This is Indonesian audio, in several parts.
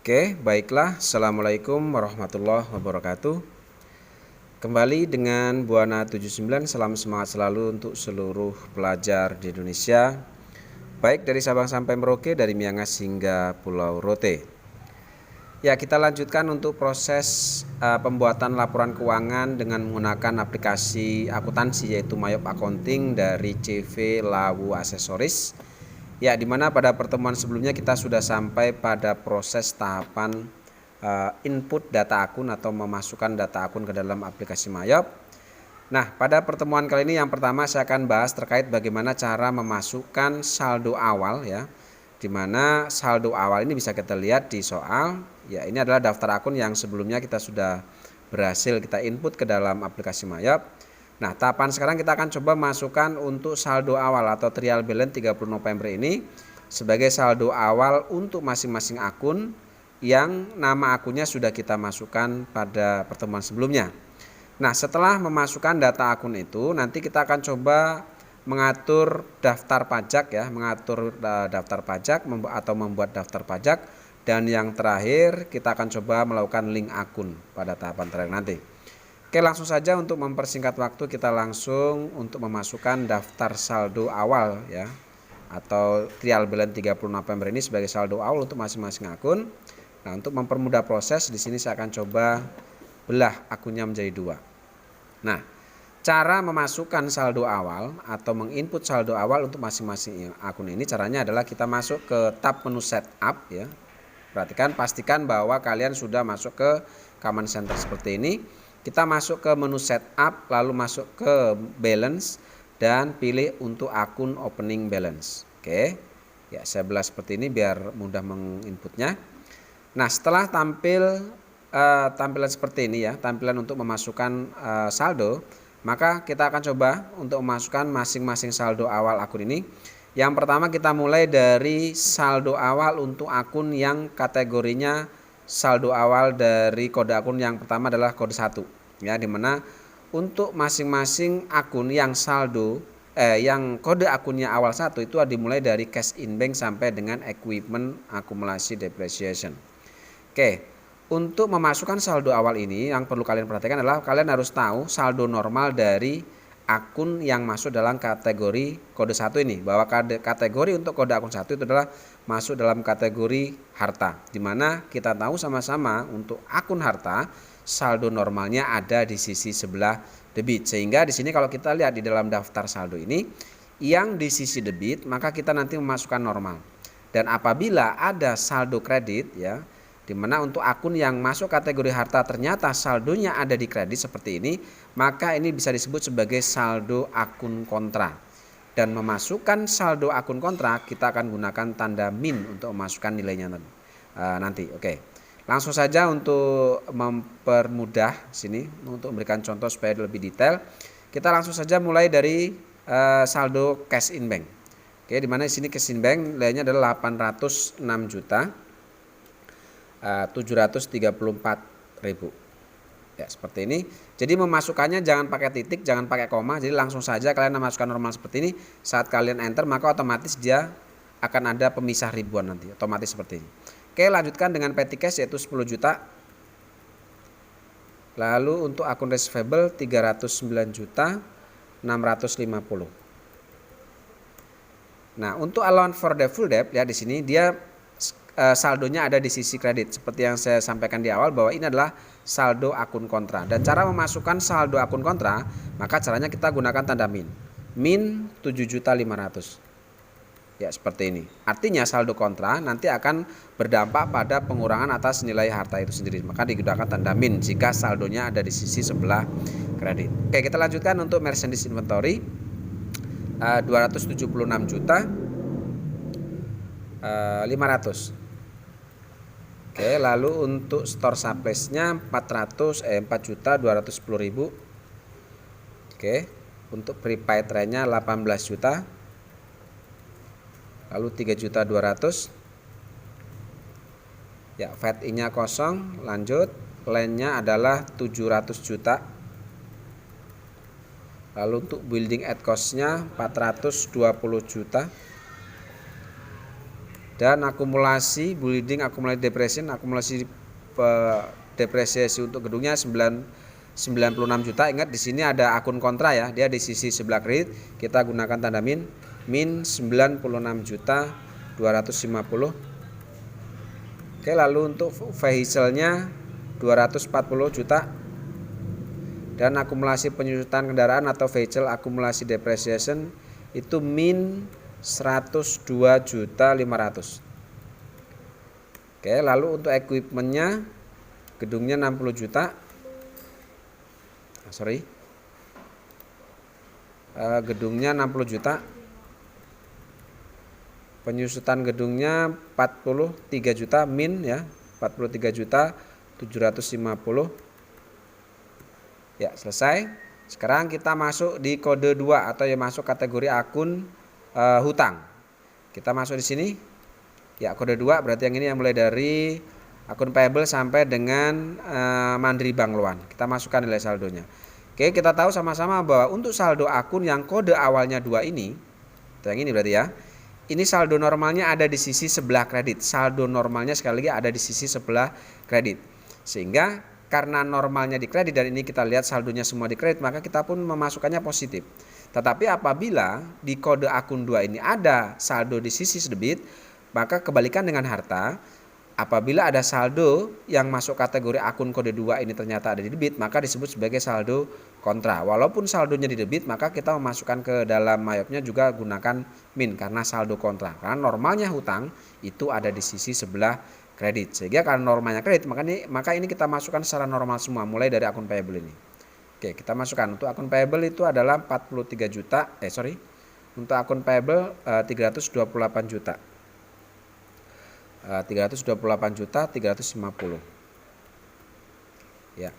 Oke, baiklah. Assalamualaikum warahmatullahi wabarakatuh. Kembali dengan Buana 79, salam semangat selalu untuk seluruh pelajar di Indonesia, baik dari Sabang sampai Merauke, dari Miangas hingga Pulau Rote. Ya, kita lanjutkan untuk proses pembuatan laporan keuangan dengan menggunakan aplikasi akuntansi yaitu Mayop Accounting dari CV Lawu Aksesoris. Ya, dimana pada pertemuan sebelumnya kita sudah sampai pada proses tahapan input data akun atau memasukkan data akun ke dalam aplikasi Mayop. Nah, pada pertemuan kali ini yang pertama saya akan bahas terkait bagaimana cara memasukkan saldo awal ya. Dimana saldo awal ini bisa kita lihat di soal. Ya, ini adalah daftar akun yang sebelumnya kita sudah berhasil kita input ke dalam aplikasi Mayop. Nah, tahapan sekarang kita akan coba masukkan untuk saldo awal atau trial balance 30 November ini sebagai saldo awal untuk masing-masing akun yang nama akunnya sudah kita masukkan pada pertemuan sebelumnya. Nah, setelah memasukkan data akun itu, nanti kita akan coba mengatur daftar pajak ya, mengatur daftar pajak atau membuat daftar pajak, dan yang terakhir kita akan coba melakukan link akun pada tahapan terakhir nanti. Oke, langsung saja untuk mempersingkat waktu kita langsung untuk memasukkan daftar saldo awal ya atau trial balance 30 November ini sebagai saldo awal untuk masing-masing akun. Nah, untuk mempermudah proses di sini saya akan coba belah akunnya menjadi dua. Nah, cara memasukkan saldo awal atau menginput saldo awal untuk masing-masing akun ini caranya adalah kita masuk ke tab menu setup ya. Perhatikan, pastikan bahwa kalian sudah masuk ke command center seperti ini. Kita masuk ke menu setup, lalu masuk ke balance dan pilih untuk akun opening balance. Oke, ya saya belah seperti ini biar mudah menginputnya. Nah, setelah tampilan seperti ini ya, tampilan untuk memasukkan saldo, maka kita akan coba untuk memasukkan masing-masing saldo awal akun ini. Yang pertama kita mulai dari saldo awal untuk akun yang kategorinya saldo awal dari kode akun yang pertama adalah kode 1 ya, dimana untuk masing-masing akun yang yang kode akunnya awal 1 itu dimulai dari cash in bank sampai dengan equipment akumulasi depreciation. Oke, untuk memasukkan saldo awal ini yang perlu kalian perhatikan adalah kalian harus tahu saldo normal dari akun yang masuk dalam kategori kode 1 ini, bahwa kategori untuk kode akun 1 itu adalah masuk dalam kategori harta, dimana kita tahu sama-sama untuk akun harta saldo normalnya ada di sisi sebelah debit, sehingga di sini kalau kita lihat di dalam daftar saldo ini yang di sisi debit maka kita nanti memasukkan normal, dan apabila ada saldo kredit ya, dimana untuk akun yang masuk kategori harta ternyata saldonya ada di kredit seperti ini, maka ini bisa disebut sebagai saldo akun kontra. Dan memasukkan saldo akun kontra kita akan gunakan tanda min untuk memasukkan nilainya nanti. Oke, langsung saja untuk mempermudah sini untuk memberikan contoh supaya lebih detail, kita langsung saja mulai dari saldo cash in bank. Oke, dimana di sini cash in bank nilainya adalah 806 juta 734.000 ya, seperti ini. Jadi memasukkannya jangan pakai titik, jangan pakai koma, jadi langsung saja kalian memasukkan normal seperti ini. Saat kalian enter maka otomatis dia akan ada pemisah ribuan nanti, otomatis seperti ini. Oke, lanjutkan dengan petty cash yaitu 10 juta. Lalu untuk akun receivable 309 juta 650. Nah, untuk allowance for the full debt ya, di sini dia saldonya ada di sisi kredit seperti yang saya sampaikan di awal bahwa ini adalah saldo akun kontra. Dan cara memasukkan saldo akun kontra, maka caranya kita gunakan tanda min 7.500.000 ya, seperti ini. Artinya saldo kontra nanti akan berdampak pada pengurangan atas nilai harta itu sendiri, maka digunakan tanda min jika saldonya ada di sisi sebelah kredit. Oke, kita lanjutkan untuk merchandise inventory 276 juta 500. Oke, lalu untuk store supplies-nya 4.210.000. Oke, untuk prepaid rent-nya 18 juta. Lalu 3.200.000. Ya, VAT-nya kosong. Lanjut, land-nya adalah 700 juta. Lalu untuk building at cost-nya 420 juta. Dan akumulasi bleeding, akumulasi depreciation, akumulasi depresiasi untuk gedungnya 96 juta. Ingat di sini ada akun kontra ya, dia di sisi sebelah kredit, kita gunakan tanda min 96 juta 250. Oke, lalu untuk vehicle-nya 240 juta. Dan akumulasi penyusutan kendaraan atau vehicle akumulasi depreciation itu min 102 juta 500. Oke, lalu untuk equipmentnya gedungnya 60 juta. Gedungnya 60 juta. Penyusutan gedungnya 43 juta min ya, 43 juta 750. Ya, selesai. Sekarang kita masuk di kode 2 atau yang masuk kategori akun hutang. Kita masuk di sini. Ya, kode 2 berarti yang ini yang mulai dari akun payable sampai dengan Mandiri Bank Loan. Kita masukkan nilai saldonya. Oke, kita tahu sama-sama bahwa untuk saldo akun yang kode awalnya 2 ini, yang ini berarti ya, ini saldo normalnya ada di sisi sebelah kredit. Saldo normalnya sekali lagi ada di sisi sebelah kredit. Sehingga karena normalnya di kredit dan ini kita lihat saldonya semua di kredit, maka kita pun memasukkannya positif. Tetapi apabila di kode akun 2 ini ada saldo di sisi debit, maka kebalikan dengan harta. Apabila ada saldo yang masuk kategori akun kode 2 ini ternyata ada di debit, maka disebut sebagai saldo kontra. Walaupun saldonya di debit, maka kita memasukkan ke dalam mayopnya juga gunakan min karena saldo kontra. Karena normalnya hutang itu ada di sisi sebelah kredit. Sehingga karena normalnya kredit, maka ini kita masukkan secara normal semua mulai dari akun payable ini. Oke, kita masukkan untuk akun payable itu adalah 43 juta. Untuk akun payable 328 juta. 328 juta 350. Ya.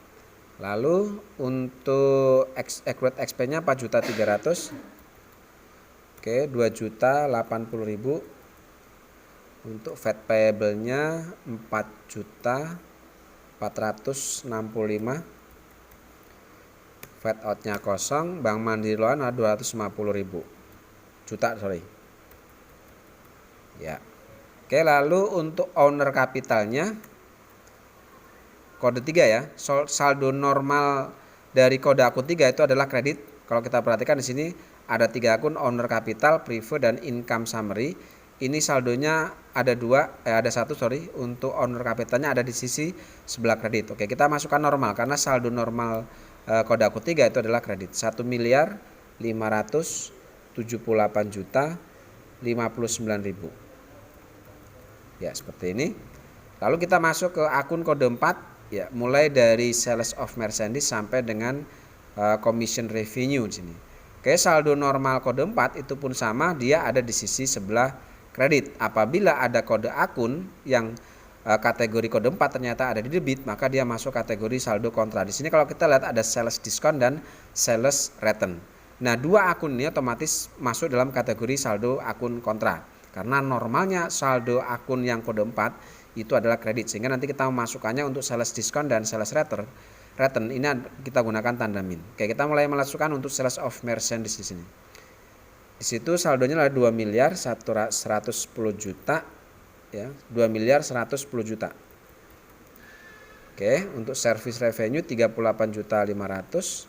Lalu untuk accrued expense-nya 4 juta 300. Oke, 2 juta 80.000. Untuk VAT payable-nya 4 juta 465. VAT out-nya kosong, Bank Mandiri Loan 250.000 juta, Ya. Oke, lalu untuk owner kapitalnya kode 3 ya. Saldo normal dari kode akun 3 itu adalah kredit. Kalau kita perhatikan di sini ada 3 akun, owner capital, preferred dan income summary. Ini saldonya ada satu. Untuk owner capitalnya ada di sisi sebelah kredit. Oke, kita masukkan normal karena saldo normal kode akun 3 itu adalah kredit. 1.578.059.000. Ya, seperti ini. Lalu kita masuk ke akun kode 4 ya, mulai dari sales of merchandise sampai dengan commission revenue di sini. Oke, saldo normal kode 4 itu pun sama, dia ada di sisi sebelah kredit. Apabila ada kode akun yang kategori kode 4 ternyata ada di debit, maka dia masuk kategori saldo kontra. Di sini kalau kita lihat ada sales discount dan sales return. Nah, 2 akun ini otomatis masuk dalam kategori saldo akun kontra. Karena normalnya saldo akun yang kode 4 itu adalah kredit. Sehingga nanti kita memasukkannya untuk sales discount dan sales return. Ini kita gunakan tanda min. Oke, kita mulai memasukkan untuk sales of merchandise di sini. Di situ saldonya adalah 2 miliar 110 juta ya, 2 miliar 110 juta. Oke, untuk service revenue 38 juta 500.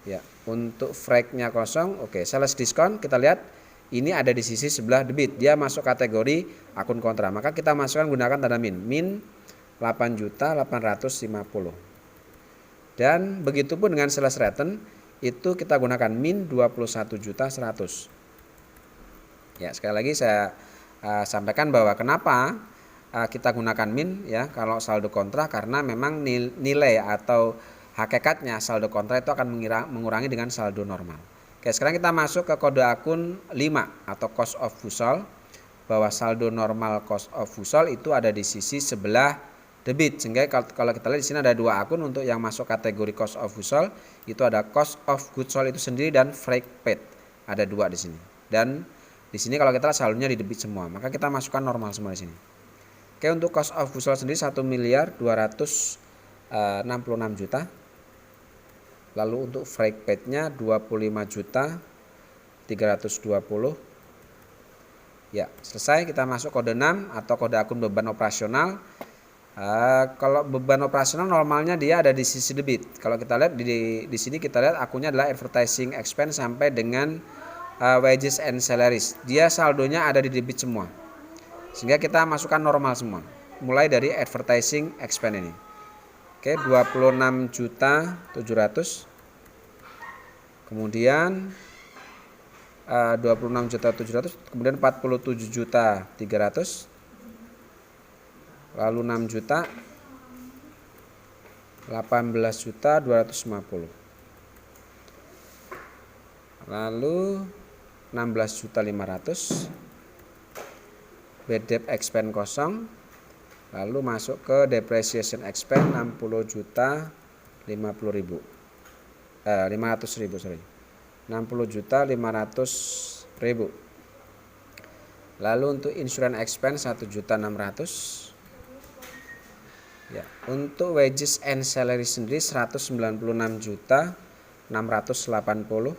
Ya, untuk freight-nya kosong. Oke, sales discount kita lihat ini ada di sisi sebelah debit, dia masuk kategori akun kontra. Maka kita masukkan gunakan tanda min 8 juta 850. Dan begitupun dengan sales return itu kita gunakan min 21 juta 100. Ya, sekali lagi saya sampaikan bahwa kenapa kita gunakan min ya kalau saldo kontra, karena memang nilai atau hakikatnya saldo kontra itu akan mengurangi dengan saldo normal. Oke, sekarang kita masuk ke kode akun 5 atau cost of goods sold, bahwa saldo normal cost of goods sold itu ada di sisi sebelah debit. Sehingga kalau kita lihat di sini ada 2 akun untuk yang masuk kategori cost of goods sold, itu ada cost of goods sold itu sendiri dan freight paid. Ada 2 di sini. Dan di sini kalau kita lihat saldonya di debit semua, maka kita masukkan normal semua di sini. Oke, untuk cost of goods sold sendiri 1 miliar 266 juta. Lalu untuk freight paid-nya 25 juta 320. Ya, selesai. Kita masuk kode 6 atau kode akun beban operasional. Kalau beban operasional normalnya dia ada di sisi debit. Kalau kita lihat di sini kita lihat akunnya adalah advertising expense sampai dengan wages and salaries. Dia saldonya ada di debit semua. Sehingga kita masukkan normal semua. Mulai dari advertising expense ini. Oke, 26.700. Kemudian 26.700, kemudian 47.300. Lalu 6 juta, 18.250. Lalu 16.500. Bad debt expense kosong. Lalu masuk ke depreciation expense 60.050.000. 500.000, sorry. 60.500.000. Lalu untuk insurance expense 1.600.000. Ya, untuk wages and salary sendiri 196.680.000.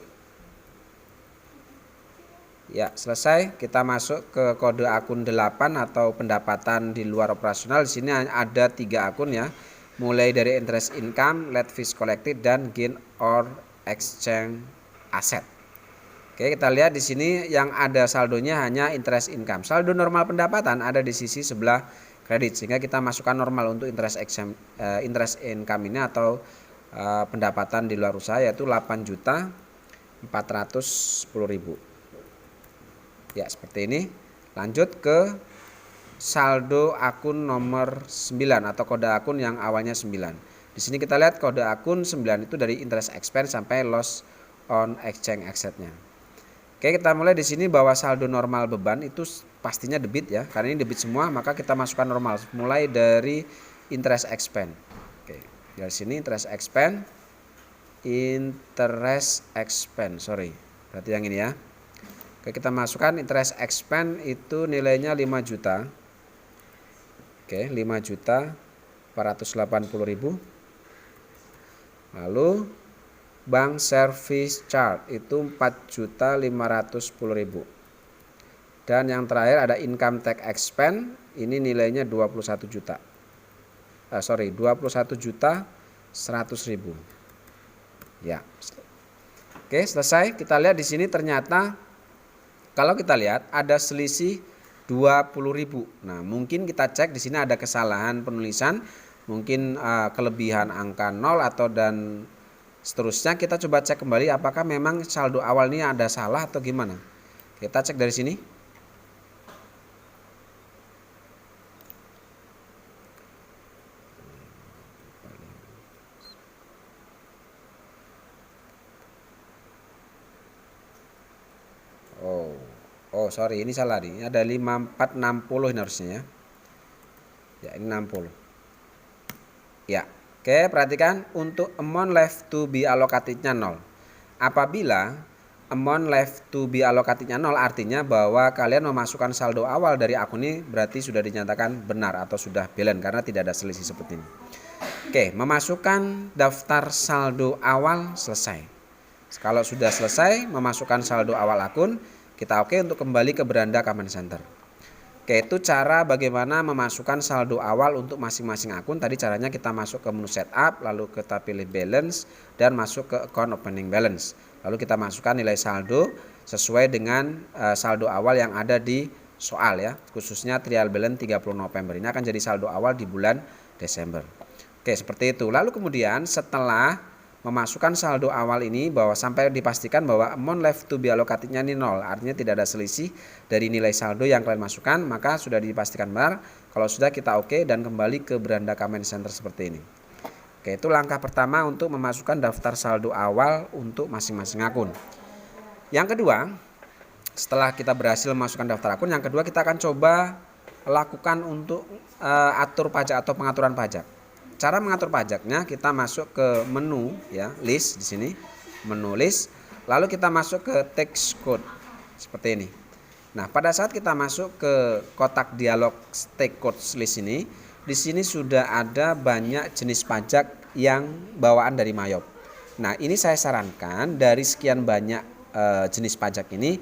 Ya, selesai. Kita masuk ke kode akun 8 atau pendapatan di luar operasional. Di sini ada 3 akun ya. Mulai dari interest income, late fees collected, dan gain or exchange asset. Oke, kita lihat di sini yang ada saldonya hanya interest income. Saldo normal pendapatan ada di sisi sebelah kredit, sehingga kita masukkan normal untuk interest income ini atau pendapatan di luar usaha, yaitu 8.410.000. Ya, seperti ini. Lanjut ke saldo akun nomor 9 atau kode akun yang awalnya 9. Di sini kita lihat kode akun 9 itu dari interest expense sampai loss on exchange assetnya. Oke, kita mulai di sini bahwa saldo normal beban itu pastinya debit ya, karena ini debit semua, maka kita masukkan normal mulai dari interest expense. Oke, dari sini interest expense, sorry, berarti yang ini ya. Oke, kita masukkan interest expense itu nilainya 5 juta. Oke, 5.480.000. Lalu bank service charge itu 4.510.000. Dan yang terakhir ada income tax expense, ini nilainya 21 juta. 21.100.000. Ya. Oke, selesai. Kita lihat di sini ternyata kalau kita lihat ada selisih 20.000. Nah, mungkin kita cek di sini ada kesalahan penulisan, mungkin kelebihan angka 0 atau dan seterusnya. Kita coba cek kembali apakah memang saldo awal ini ada salah atau gimana. Kita cek dari sini. Oh, sorry, ini salah nih. Ada 5460 ini harusnya ya. Ya, ini 60. Ya. Oke, perhatikan untuk amount left to be allocatednya 0. Apabila amount left to be allocatednya 0 artinya bahwa kalian memasukkan saldo awal dari akun ini berarti sudah dinyatakan benar atau sudah balance karena tidak ada selisih seperti ini. Oke, memasukkan daftar saldo awal selesai. Kalau sudah selesai memasukkan saldo awal akun, kita oke untuk kembali ke beranda command center. Oke, itu cara bagaimana memasukkan saldo awal untuk masing-masing akun. Tadi caranya kita masuk ke menu setup, lalu kita pilih balance dan masuk ke account opening balance. Lalu kita masukkan nilai saldo sesuai dengan saldo awal yang ada di soal ya, khususnya trial balance 30 November. Ini akan jadi saldo awal di bulan Desember. Oke, seperti itu. Lalu kemudian setelah memasukkan saldo awal ini bahwa sampai dipastikan bahwa amount left to be allocatednya ini 0, artinya tidak ada selisih dari nilai saldo yang kalian masukkan, maka sudah dipastikan benar. Kalau sudah, kita oke dan kembali ke beranda command center seperti ini. Oke, itu langkah pertama untuk memasukkan daftar saldo awal untuk masing-masing akun. Yang kedua, setelah kita berhasil memasukkan daftar akun, yang kedua kita akan coba lakukan untuk atur pajak atau pengaturan pajak. Cara mengatur pajaknya, kita masuk ke menu ya, list di sini, menu list, lalu kita masuk ke tax code seperti ini. Nah, pada saat kita masuk ke kotak dialog tax code list ini, di sini sudah ada banyak jenis pajak yang bawaan dari Mayop. Nah, ini saya sarankan dari sekian banyak jenis pajak ini,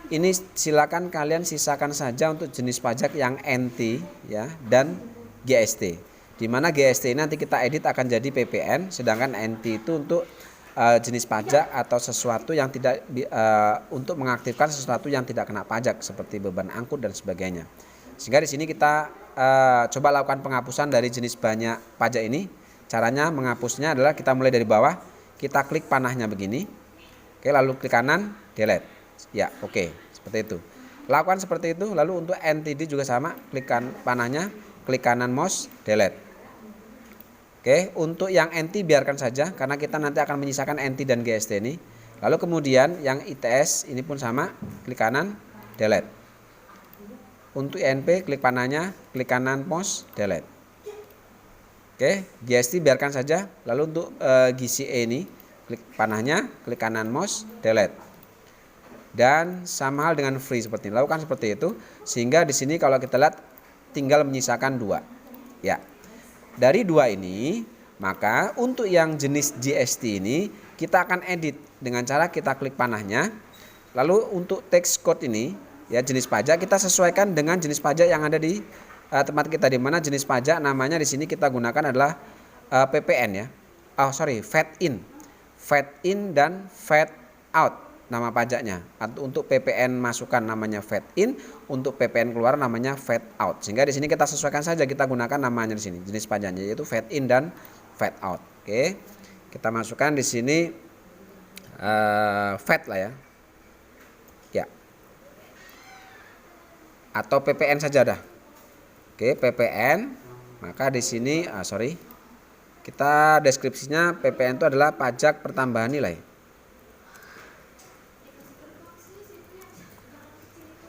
Ini silakan kalian sisakan saja untuk jenis pajak yang NT ya dan GST. Di mana GST ini nanti kita edit akan jadi PPN, sedangkan NT itu untuk jenis pajak atau sesuatu yang tidak untuk mengaktifkan sesuatu yang tidak kena pajak seperti beban angkut dan sebagainya. Sehingga di sini kita coba lakukan penghapusan dari jenis banyak pajak ini. Caranya menghapusnya adalah kita mulai dari bawah, kita klik panahnya begini. Oke, lalu klik kanan, delete. Ya, oke, seperti itu. Lakukan seperti itu. Lalu untuk NTD juga sama, klik panahnya, klik kanan mouse, delete. Oke, untuk yang NT biarkan saja karena kita nanti akan menyisakan NT dan GST ini. Lalu kemudian yang ITS ini pun sama, klik kanan, delete. Untuk INP klik panahnya, klik kanan mouse, delete. Oke, GST biarkan saja. Lalu untuk GCE ini, klik panahnya, klik kanan mouse, delete. Dan sama hal dengan free seperti ini. Lakukan seperti itu sehingga di sini kalau kita lihat tinggal menyisakan 2. Ya. Dari 2 ini, maka untuk yang jenis GST ini kita akan edit dengan cara kita klik panahnya. Lalu untuk tax code ini, ya jenis pajak kita sesuaikan dengan jenis pajak yang ada di tempat kita, di mana jenis pajak namanya di sini kita gunakan adalah PPN ya. VAT in. VAT in dan VAT out. Nama pajaknya. Untuk PPN masukkan namanya VAT in, untuk PPN keluar namanya VAT out. Sehingga di sini kita sesuaikan saja, kita gunakan namanya di sini jenis pajaknya yaitu VAT in dan VAT out. Oke. Kita masukkan di sini VAT lah ya. Ya. Atau PPN saja dah. Oke, PPN. Maka di sini kita deskripsinya PPN itu adalah pajak pertambahan nilai.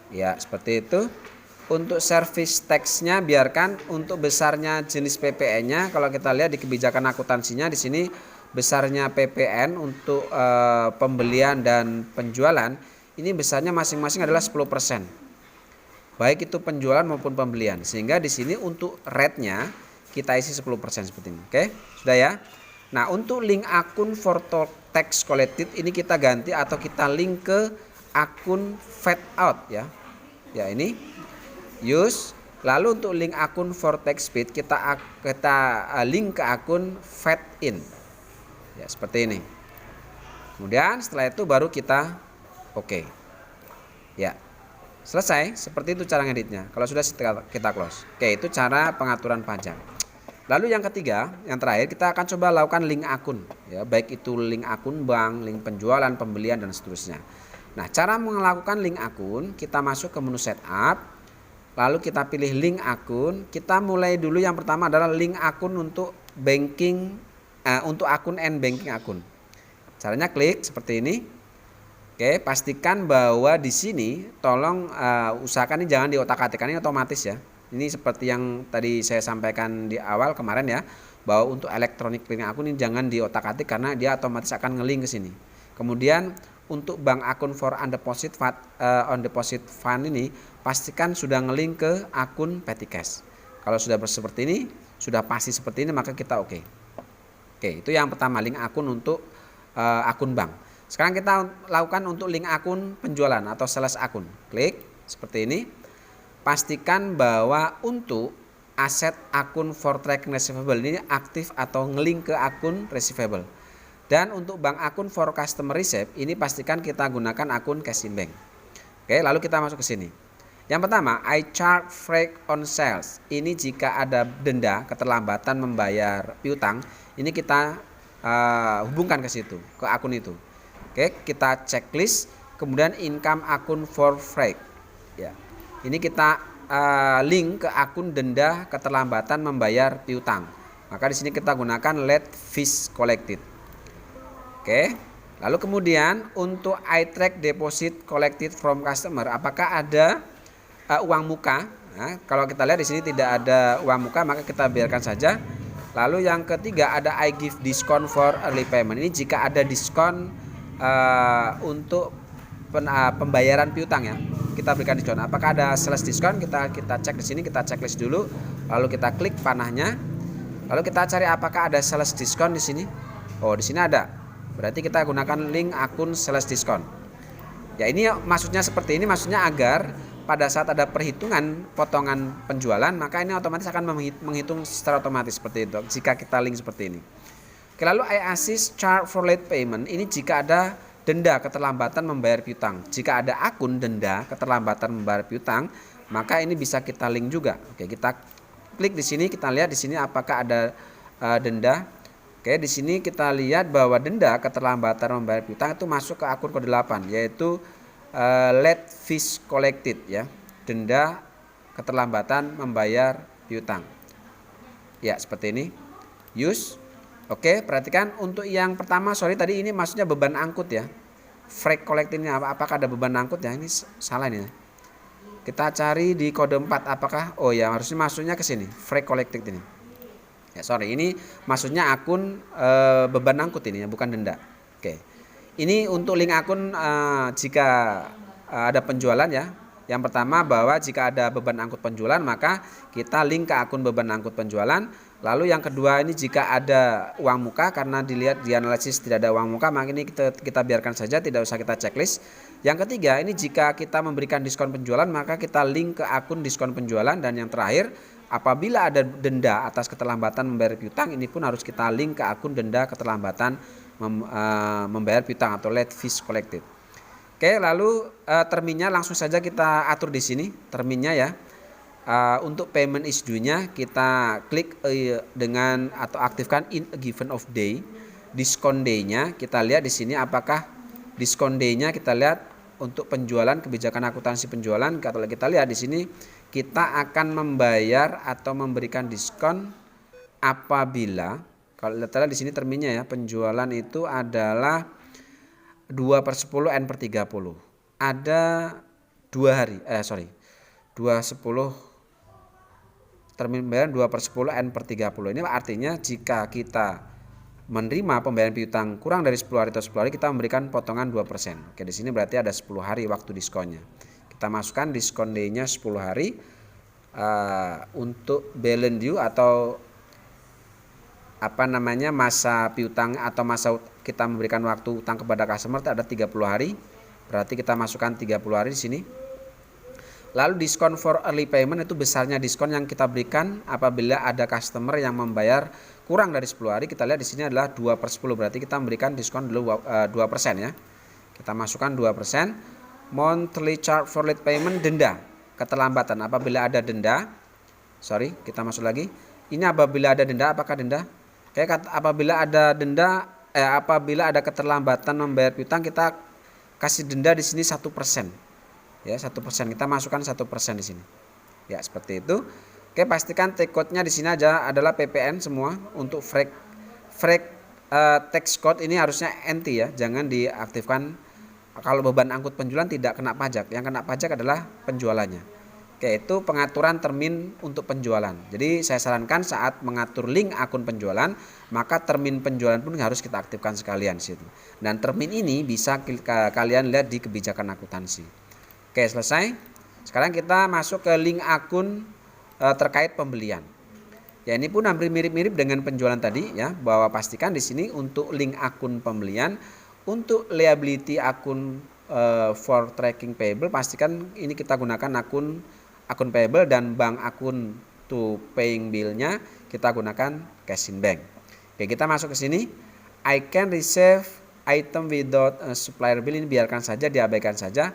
Ya, seperti itu. Untuk service tax-nya biarkan untuk besarnya jenis PPN-nya. Kalau kita lihat di kebijakan akuntansinya di sini besarnya PPN untuk pembelian dan penjualan ini besarnya masing-masing adalah 10%. Baik itu penjualan maupun pembelian. Sehingga di sini untuk rate-nya kita isi 10% seperti ini. Oke, sudah ya. Nah, untuk link akun for tax collected ini kita ganti atau kita link ke akun VAT out ya. Ya, ini use. Lalu untuk link akun for tax paid kita link ke akun VAT in. Ya, seperti ini. Kemudian setelah itu baru kita oke. Ya. Selesai, seperti itu cara ngeditnya. Kalau sudah kita close. Oke, itu cara pengaturan pajak. Lalu yang ketiga, yang terakhir kita akan coba lakukan link akun ya, baik itu link akun bank, link penjualan, pembelian dan seterusnya. Nah, cara melakukan link akun, kita masuk ke menu setup, lalu kita pilih link akun. Kita mulai dulu yang pertama adalah link akun untuk banking, untuk akun and banking akun. Caranya klik seperti ini. Oke, pastikan bahwa di sini tolong usahakan ini jangan diotak-atik, ini otomatis ya. Ini seperti yang tadi saya sampaikan di awal kemarin ya, bahwa untuk elektronik link akun ini jangan diotak-atik karena dia otomatis akan ngelink ke sini. Kemudian untuk bank akun for on deposit fund ini pastikan sudah ngelink ke akun petty cash. Kalau sudah seperti ini, sudah pasti seperti ini, maka kita oke. Oke, itu yang pertama, link akun untuk akun bank. Sekarang kita lakukan untuk link akun penjualan atau sales akun. Klik seperti ini. Pastikan bahwa untuk aset akun for tracking receivable ini aktif atau ngelink ke akun receivable. Dan untuk bank akun for customer receipt ini pastikan kita gunakan akun cash in bank. Oke, lalu kita masuk ke sini. Yang pertama, I charge freight on sales. Ini jika ada denda keterlambatan membayar piutang, ini kita hubungkan ke situ, ke akun itu. Oke, kita checklist, kemudian income akun for freight. Ya. Ini kita link ke akun denda keterlambatan membayar piutang. Maka di sini kita gunakan late fees collected. Oke, lalu kemudian untuk I track deposit collected from customer, apakah ada uang muka? Nah, kalau kita lihat di sini tidak ada uang muka, maka kita biarkan saja. Lalu yang ketiga ada I give discount for early payment. Ini jika ada diskon untuk pembayaran piutang ya, kita berikan diskon. Apakah ada sales diskon? Kita cek di sini, kita checklist dulu. Lalu kita klik panahnya. Lalu kita cari apakah ada sales diskon di sini. Oh, di sini ada. Berarti kita gunakan link akun sales diskon. Ya ini maksudnya seperti ini, maksudnya agar pada saat ada perhitungan potongan penjualan, maka ini otomatis akan menghitung secara otomatis seperti itu jika kita link seperti ini. Oke, lalu I assist charge for late payment, ini jika ada denda keterlambatan membayar piutang. Jika ada akun denda keterlambatan membayar piutang, maka ini bisa kita link juga. Oke, kita klik di sini, kita lihat di sini apakah ada denda. Oke, di sini kita lihat bahwa denda keterlambatan membayar piutang itu masuk ke akun kode 8, yaitu late fees collected ya. Denda keterlambatan membayar piutang. Ya, seperti ini. Use. Oke, perhatikan untuk yang pertama, sorry tadi ini maksudnya beban angkut ya. Freight collected ini apakah ada beban angkut ya? Ini salah ini. Kita cari di kode 4 apakah, oh ya harusnya masuknya ke sini, freight collected ini. Ya, sorry, ini maksudnya akun beban angkut ini ya, bukan denda. Oke. Ini untuk link akun jika ada penjualan ya. Yang pertama bahwa jika ada beban angkut penjualan maka kita link ke akun beban angkut penjualan. Lalu yang kedua ini jika ada uang muka, karena dilihat di analisis tidak ada uang muka, maka ini kita biarkan saja, tidak usah kita checklist. Yang ketiga ini jika kita memberikan diskon penjualan maka kita link ke akun diskon penjualan. Dan yang terakhir, apabila ada denda atas keterlambatan membayar piutang, ini pun harus kita link ke akun denda keterlambatan membayar piutang atau late fees collected. Oke, lalu terminnya langsung saja kita atur di sini terminnya ya. Untuk payment is due-nya kita klik dengan atau aktifkan in a given of day. Diskon day-nya kita lihat di sini apakah diskon day-nya, kita lihat untuk penjualan, kebijakan akuntansi penjualan, kalau kita lihat di sini kita akan membayar atau memberikan diskon apabila, kalau kita lihat di sini terminnya ya, penjualan itu adalah 2/10 N/30. Ada 2 hari, 2/10 termin pembayaran 2/10 N/30. Ini artinya jika kita menerima pembayaran piutang kurang dari 10 hari atau 10 hari, kita memberikan potongan 2%. Oke, di sini berarti ada 10 hari waktu diskonnya. Kita masukkan diskon day-nya 10 hari. Untuk balance due atau masa piutang atau masa kita memberikan waktu utang kepada customer itu ada 30 hari. Berarti kita masukkan 30 hari di sini. Lalu diskon for early payment itu besarnya diskon yang kita berikan apabila ada customer yang membayar kurang dari 10 hari. Kita lihat di sini adalah 2/10, berarti kita memberikan diskon dulu 2% ya. Kita masukkan 2%. Monthly charge for late payment, denda keterlambatan. Apabila ada denda, kita masuk lagi. Ini apabila ada denda, apakah denda? Apabila ada denda, apabila ada keterlambatan membayar piutang, kita kasih denda di sini 1%. Ya, 1%, kita masukkan 1% di sini. Ya, seperti itu. Oke, pastikan take code-nya di sini aja adalah PPN semua. Untuk freight tax code ini harusnya NT ya, jangan diaktifkan. Kalau beban angkut penjualan tidak kena pajak, yang kena pajak adalah penjualannya. Oke, itu pengaturan termin untuk penjualan. Jadi saya sarankan saat mengatur link akun penjualan, maka termin penjualan pun harus kita aktifkan sekalian situ. Dan termin ini bisa kalian lihat di kebijakan akuntansi. Oke, selesai. Sekarang kita masuk ke link akun terkait pembelian. Ya, ini pun hampir mirip-mirip dengan penjualan tadi ya, bahwa pastikan di sini untuk link akun pembelian, untuk liability akun for tracking payable, pastikan ini kita gunakan akun payable, dan bank akun to paying bill-nya kita gunakan cash in bank. Oke, kita masuk ke sini. I can receive item without supplier bill, ini biarkan saja, diabaikan saja.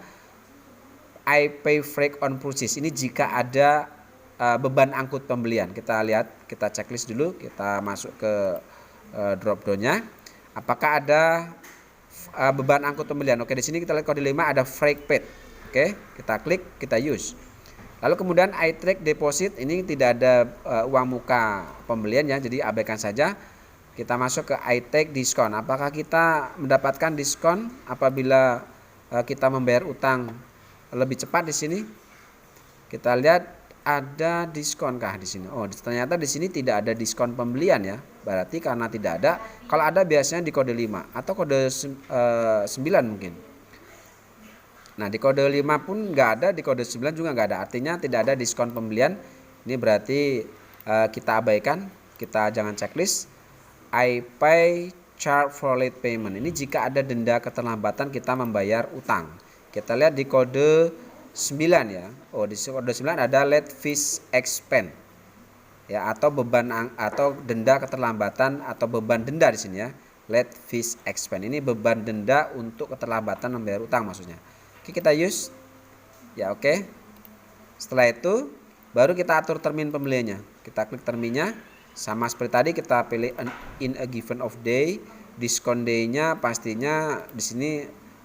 I pay freight on purchase, ini jika ada beban angkut pembelian. Kita lihat, kita checklist dulu, kita masuk ke drop down-nya. Apakah ada beban angkut pembelian? Oke, di sini kita lihat kode 5 ada freight paid. Oke, kita klik, kita use. Lalu kemudian I track deposit, ini tidak ada uang muka pembelian ya, jadi abaikan saja. Kita masuk ke I take diskon. Apakah kita mendapatkan diskon apabila kita membayar utang lebih cepat di sini? Kita lihat ada diskon kah di sini? Oh, ternyata di sini tidak ada diskon pembelian ya. Berarti karena tidak ada. Kalau ada biasanya di kode 5 atau kode 9 mungkin. Nah, di kode 5 pun nggak ada, di kode 9 juga nggak ada. Artinya tidak ada diskon pembelian. Ini berarti kita abaikan, kita jangan checklist. I pay charge for late payment. Ini jika ada denda keterlambatan kita membayar utang. Kita lihat di kode 9 ya. Oh, di kode 9 ada late fees expense. Ya, atau beban atau denda keterlambatan atau beban denda di sini ya. Late fees expense. Ini beban denda untuk keterlambatan membayar utang maksudnya. Oke, kita use. Ya, oke. Setelah itu baru kita atur termin pembeliannya. Kita klik terminnya. Sama seperti tadi kita pilih in a given of day. Diskon day-nya pastinya di sini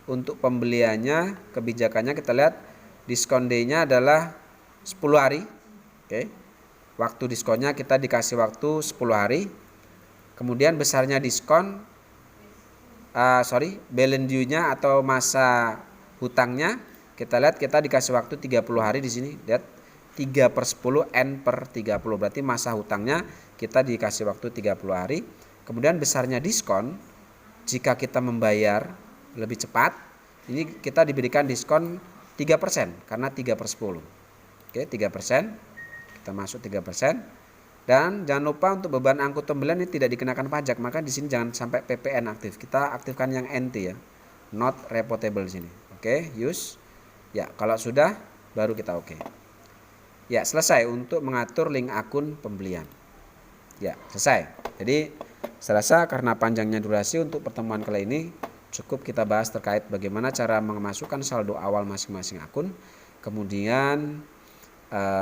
untuk pembeliannya, kebijakannya kita lihat diskon day-nya adalah 10 hari. Oke. Waktu diskonnya kita dikasih waktu 10 hari. Kemudian besarnya diskon balance due-nya atau masa hutangnya kita lihat kita dikasih waktu 30 hari di sini. Lihat 3/10 N/30 berarti masa hutangnya kita dikasih waktu 30 hari. Kemudian besarnya diskon jika kita membayar lebih cepat, ini kita diberikan diskon 3% karena 3/10. Oke, 3%. Kita masuk 3%. Dan jangan lupa untuk beban angkut pembelian ini tidak dikenakan pajak, maka di sini jangan sampai PPN aktif. Kita aktifkan yang NT ya. Not reportable di sini. Oke, use. Ya, kalau sudah baru kita oke. Ya, selesai untuk mengatur link akun pembelian. Ya, selesai. Jadi, saya rasa karena panjangnya durasi untuk pertemuan kali ini, cukup kita bahas terkait bagaimana cara memasukkan saldo awal masing-masing akun. Kemudian,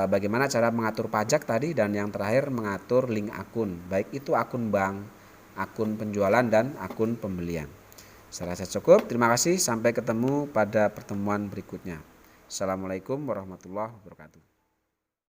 bagaimana cara mengatur pajak tadi. Dan yang terakhir, mengatur link akun. Baik itu akun bank, akun penjualan, dan akun pembelian. Saya rasa cukup. Terima kasih. Sampai ketemu pada pertemuan berikutnya. Assalamualaikum warahmatullahi wabarakatuh.